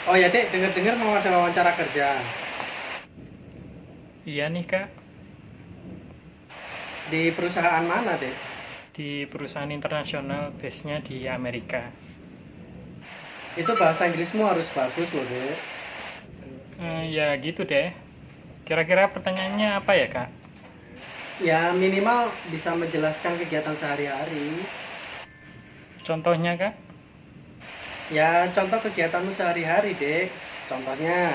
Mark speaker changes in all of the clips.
Speaker 1: Oh ya dek, dengar-dengar mau ada wawancara kerja
Speaker 2: Iya nih kak,
Speaker 1: di perusahaan mana dek?
Speaker 2: di perusahaan internasional base-nya di Amerika.
Speaker 1: Itu bahasa Inggrismu harus bagus loh dek.
Speaker 2: Ya gitu deh. Kira-kira pertanyaannya apa ya kak?
Speaker 1: Ya minimal bisa menjelaskan kegiatan sehari-hari.
Speaker 2: Contohnya kak?
Speaker 1: Ya contoh kegiatanmu sehari-hari dek. Contohnya,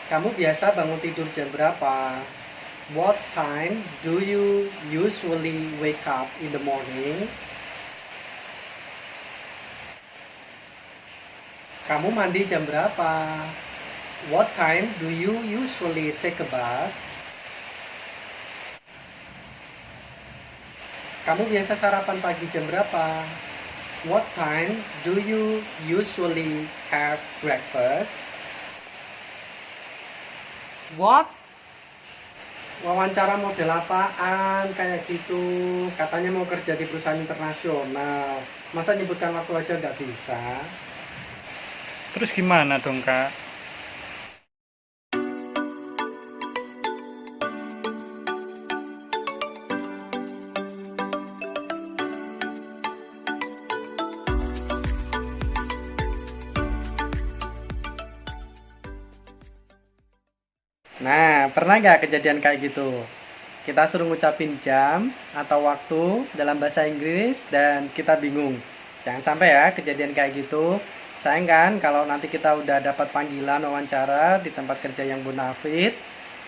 Speaker 1: kamu biasa bangun tidur jam berapa? What time do you usually wake up in the morning? Kamu mandi jam berapa? What time do you usually take a bath? Kamu biasa sarapan pagi jam berapa? What time do you usually have breakfast? What? Wawancara model apaan kayak gitu? Katanya mau kerja di perusahaan internasional. Masa nyebutkan waktu aja nggak bisa?
Speaker 2: Terus gimana dong kak?
Speaker 1: Nah, pernah nggak kejadian kayak gitu? Kita suruh ngucapin jam atau waktu dalam bahasa Inggris dan kita bingung. Jangan sampai ya kejadian kayak gitu. Sayang kan kalau nanti kita udah dapat panggilan wawancara di tempat kerja yang bonafit,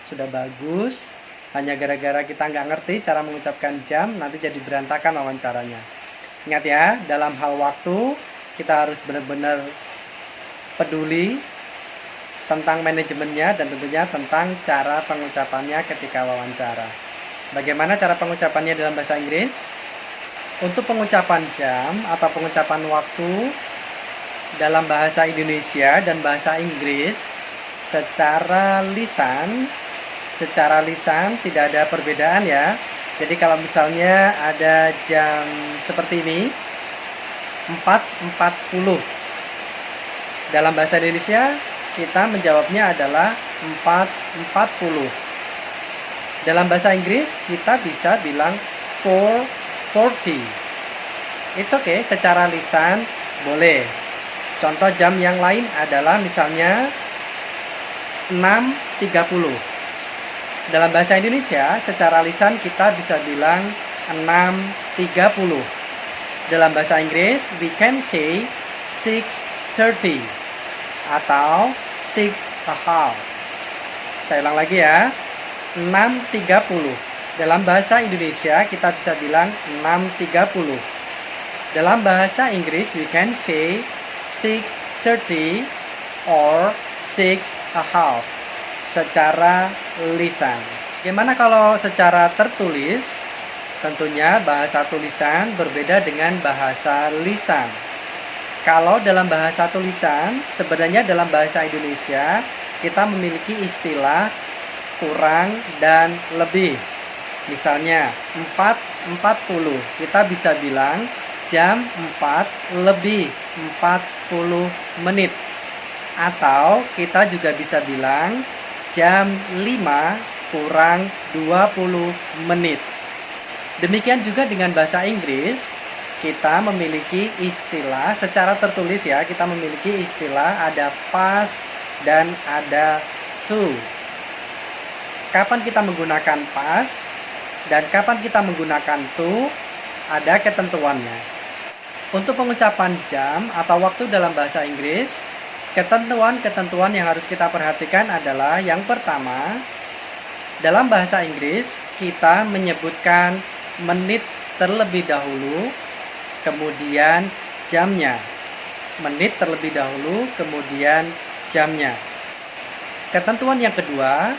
Speaker 1: sudah bagus, hanya gara-gara kita nggak ngerti cara mengucapkan jam, nanti jadi berantakan wawancaranya. Ingat ya, dalam hal waktu, kita harus benar-benar peduli tentang manajemennya dan tentunya tentang cara pengucapannya ketika wawancara. Bagaimana cara pengucapannya dalam bahasa Inggris? Untuk pengucapan jam atau pengucapan waktu dalam bahasa Indonesia dan bahasa Inggris secara lisan tidak ada perbedaan ya. Jadi kalau misalnya ada jam seperti ini 4.40, dalam bahasa Indonesia kita menjawabnya adalah 4.40. Dalam bahasa Inggris kita bisa bilang 4:40. It's okay, secara lisan boleh. Contoh jam yang lain adalah misalnya 6.30. Dalam bahasa Indonesia secara lisan kita bisa bilang 6.30. Dalam bahasa Inggris we can say 6:30 atau 6:30. Saya ulang lagi ya, 6.30. Dalam bahasa Indonesia kita bisa bilang 6.30. Dalam bahasa Inggris we can say 6:30 or 6:30 secara lisan. Bagaimana kalau secara tertulis? Tentunya bahasa tulisan berbeda dengan bahasa lisan. Kalau dalam bahasa tulisan, sebenarnya dalam bahasa Indonesia kita memiliki istilah kurang dan lebih. Misalnya 4.40, kita bisa bilang jam 4 lebih 40 menit. Atau kita juga bisa bilang jam 5 kurang 20 menit. Demikian juga dengan bahasa Inggris, kita memiliki istilah secara tertulis ya, kita memiliki istilah ada past dan ada to. Kapan kita menggunakan past dan kapan kita menggunakan to, ada ketentuannya. Untuk pengucapan jam atau waktu dalam bahasa Inggris, ketentuan-ketentuan yang harus kita perhatikan adalah yang pertama, dalam bahasa Inggris kita menyebutkan menit terlebih dahulu, kemudian jamnya. Menit terlebih dahulu, kemudian jamnya. Ketentuan yang kedua,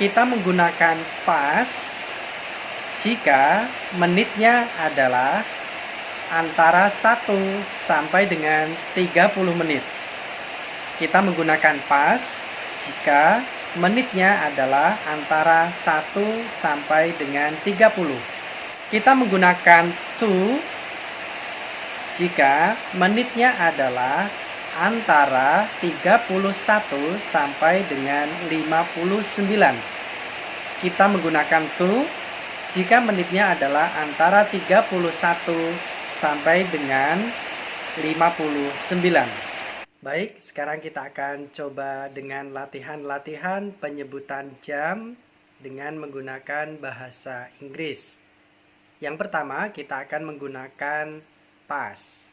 Speaker 1: kita menggunakan past jika menitnya adalah antara 1 sampai dengan 30 menit. Kita menggunakan past jika menitnya adalah antara 1 sampai dengan 30. Kita menggunakan to jika menitnya adalah antara 31 sampai dengan 59. Kita menggunakan to jika menitnya adalah antara 31 sampai dengan 59. Baik, sekarang kita akan coba dengan latihan-latihan penyebutan jam dengan menggunakan bahasa Inggris. Yang pertama, kita akan menggunakan pas.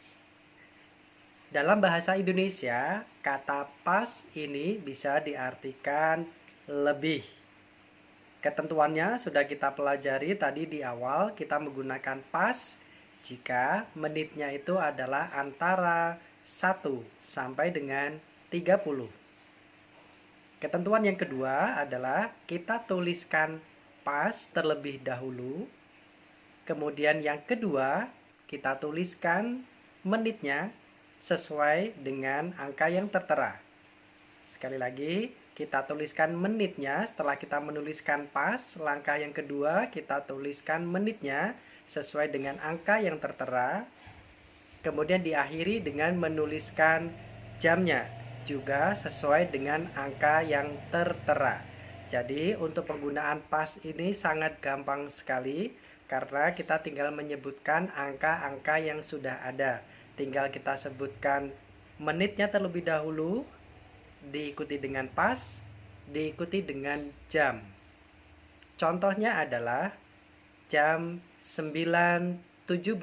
Speaker 1: Dalam bahasa Indonesia, kata pas ini bisa diartikan lebih. Ketentuannya sudah kita pelajari tadi di awal, kita menggunakan pas jika menitnya itu adalah antara 1 sampai dengan 30. Ketentuan yang kedua adalah kita tuliskan pas terlebih dahulu. Kemudian yang kedua, kita tuliskan menitnya sesuai dengan angka yang tertera. Sekali lagi, kita tuliskan menitnya setelah kita menuliskan pas. Langkah yang kedua, kita tuliskan menitnya sesuai dengan angka yang tertera. Kemudian diakhiri dengan menuliskan jamnya juga sesuai dengan angka yang tertera. Jadi untuk penggunaan pas ini sangat gampang sekali karena kita tinggal menyebutkan angka-angka yang sudah ada. Tinggal kita sebutkan menitnya terlebih dahulu, diikuti dengan pas, diikuti dengan jam. Contohnya adalah jam 9.17.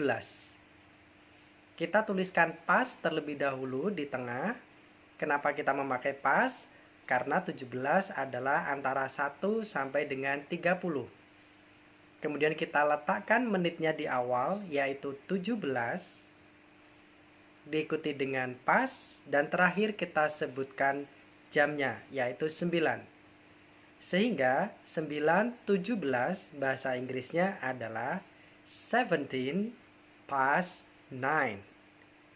Speaker 1: Kita tuliskan pas terlebih dahulu di tengah. Kenapa kita memakai pas? Karena 17 adalah antara 1 sampai dengan 30. Kemudian kita letakkan menitnya di awal, yaitu 17. Diikuti dengan pas, dan terakhir kita sebutkan jamnya, yaitu 9. Sehingga 9.17 bahasa Inggrisnya adalah 17 past 9.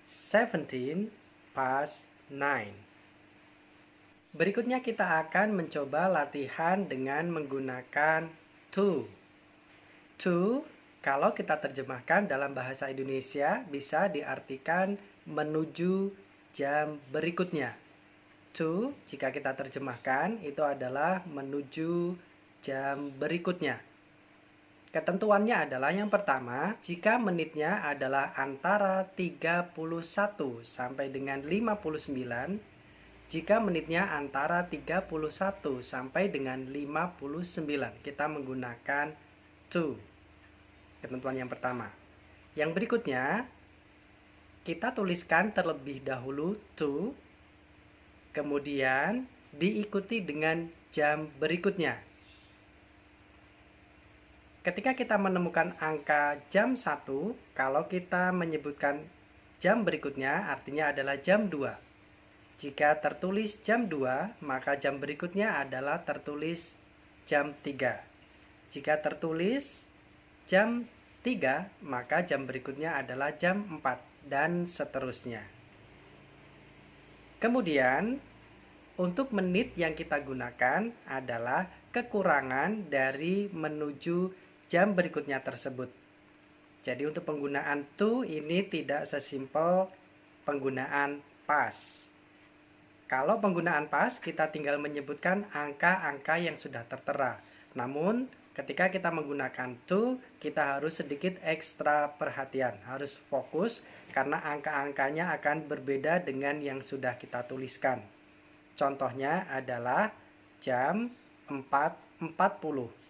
Speaker 1: 17 past 9. Berikutnya kita akan mencoba latihan dengan menggunakan to. To, kalau kita terjemahkan dalam bahasa Indonesia, bisa diartikan menuju jam berikutnya. To, jika kita terjemahkan, itu adalah menuju jam berikutnya. Ketentuannya adalah yang pertama, jika menitnya adalah antara 31 sampai dengan 59, jika menitnya antara 31 sampai dengan 59, kita menggunakan to. Ketentuan yang pertama. Yang berikutnya, kita tuliskan terlebih dahulu to, kemudian diikuti dengan jam berikutnya. Ketika kita menemukan angka jam 1, kalau kita menyebutkan jam berikutnya artinya adalah jam 2. Jika tertulis jam 2, maka jam berikutnya adalah tertulis jam 3. Jika tertulis jam 3, maka jam berikutnya adalah jam 4, dan seterusnya. Kemudian, untuk menit yang kita gunakan adalah kekurangan dari menuju jam berikutnya tersebut. Jadi untuk penggunaan to ini tidak sesimpel penggunaan pas. Kalau penggunaan pas, kita tinggal menyebutkan angka-angka yang sudah tertera. Namun, ketika kita menggunakan to, kita harus sedikit ekstra perhatian, harus fokus karena angka-angkanya akan berbeda dengan yang sudah kita tuliskan. Contohnya adalah jam 4.40.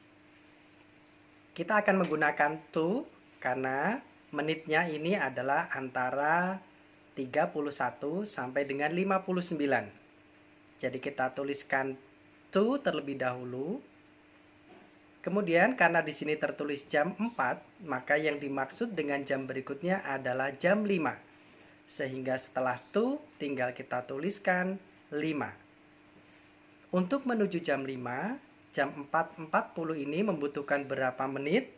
Speaker 1: Kita akan menggunakan to karena menitnya ini adalah antara 31 sampai dengan 59. Jadi kita tuliskan to terlebih dahulu. Kemudian karena di sini tertulis jam 4, maka yang dimaksud dengan jam berikutnya adalah jam 5. Sehingga setelah to tinggal kita tuliskan 5. Untuk menuju jam 5, jam 4.40 ini membutuhkan berapa menit?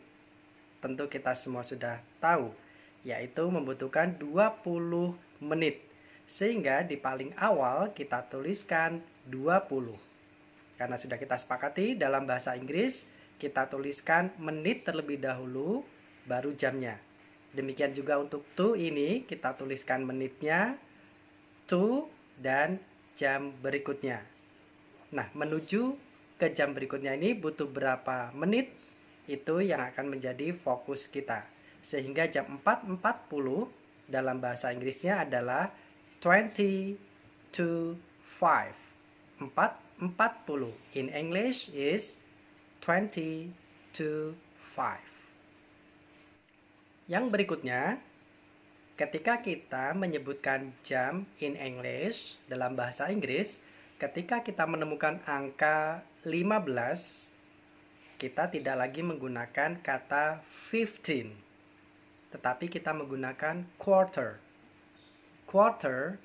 Speaker 1: Tentu kita semua sudah tahu, yaitu membutuhkan 20 menit. Sehingga di paling awal kita tuliskan 20. Karena sudah kita sepakati dalam bahasa Inggris, kita tuliskan menit terlebih dahulu, baru jamnya. Demikian juga untuk to ini, kita tuliskan menitnya, to, dan jam berikutnya. Nah, menuju ke jam berikutnya ini butuh berapa menit, itu yang akan menjadi fokus kita. Sehingga jam 4.40 dalam bahasa Inggrisnya adalah 20 to 5. 4.40 in English is 20 to 5. Yang berikutnya, ketika kita menyebutkan jam in English dalam bahasa Inggris, ketika kita menemukan angka 15, kita tidak lagi menggunakan kata 15, tetapi kita menggunakan quarter. Quarter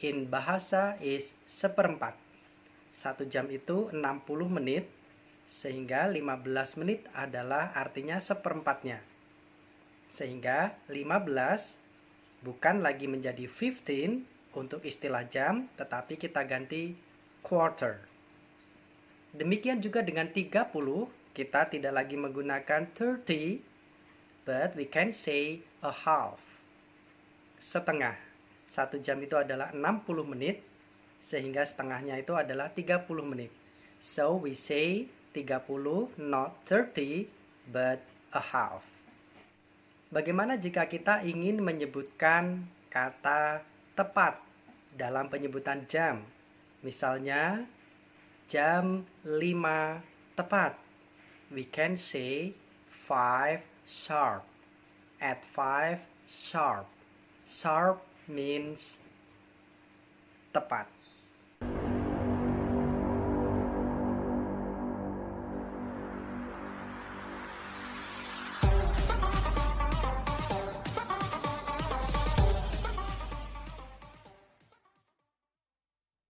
Speaker 1: in bahasa is seperempat. 1 jam itu 60 menit, sehingga 15 menit adalah artinya seperempatnya. Sehingga 15 bukan lagi menjadi 15 untuk istilah jam, tetapi kita ganti quarter. Demikian juga dengan 30, kita tidak lagi menggunakan 30, but we can say a half. Setengah. 1 jam itu adalah 60 menit, sehingga setengahnya itu adalah 30 menit. So we say 30, not 30, but a half. Bagaimana jika kita ingin menyebutkan kata tepat dalam penyebutan jam? Misalnya, jam 5 tepat. We can say 5 sharp. At 5 sharp. Sharp means tepat.